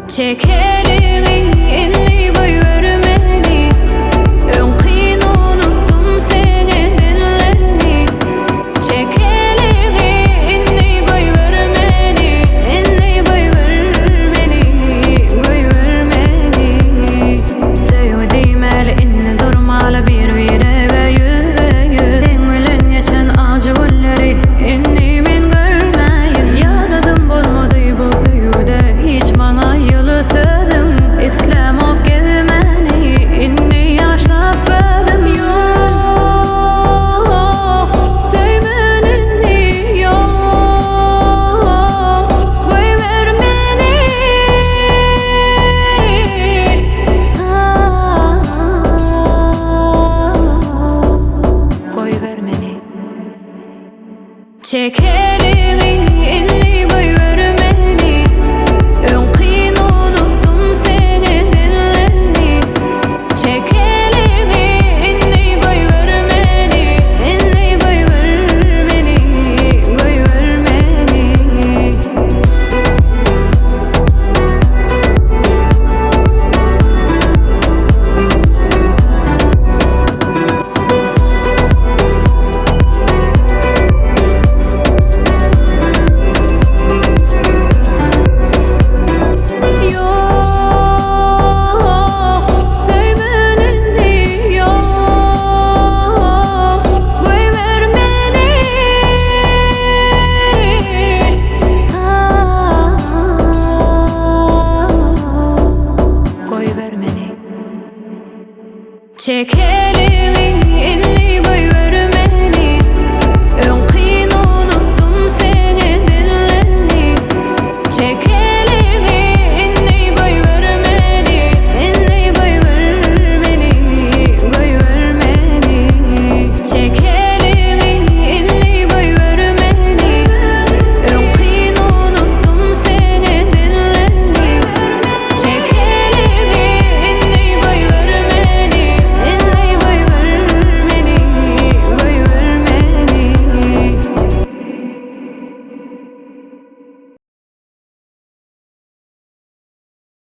Çek elini, inni koyuvermeni. Önkün unuttum senin ellerini. Çek elini, inni koyuvermeni. İnni koyuvermeni, koyuvermeni. Sevdiğim el inni durmalı bir virege yüz. Sen bilen geçen acı günleri inni men görmeyin. Yadadım bolmadı bu sevde hiç bana yılısıdın. İslam ok gezmeni inni yaşlap kaldım. Yok sevmenin yok, koyuvermeni. Koyuvermeni. Çek elini, inni koyuvermeni. Önkün unuttum senin ellerini. Çek elini, inni koyuvermeni. İnni koyuvermeni, koyuvermeni. Yok sevmenin yok, koyuvermeni. Koyuvermeni. Çek